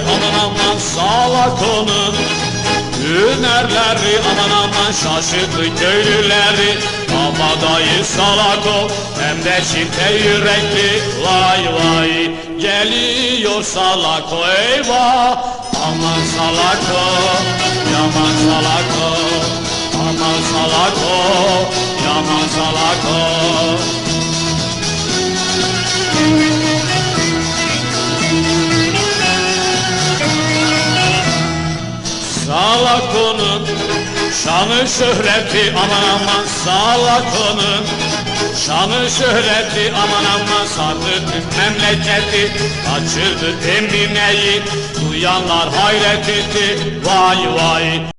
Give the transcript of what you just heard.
aman aman salak onun. Hünerleri aman aman şaşırttı köylüleri. Kabadayı salak ol hem de çifte yürekli. Vay vay geliyor salak o eyvah. Aman salak o, yaman salak o. Aman salak o, yaman salak o. Salak onun şanı şöhreti aman aman salak onun. Şanı şöhreti aman aman sardı tüm memleketi. Kaçırdı Temime'yi duyanlar hayret etti. Vay vay.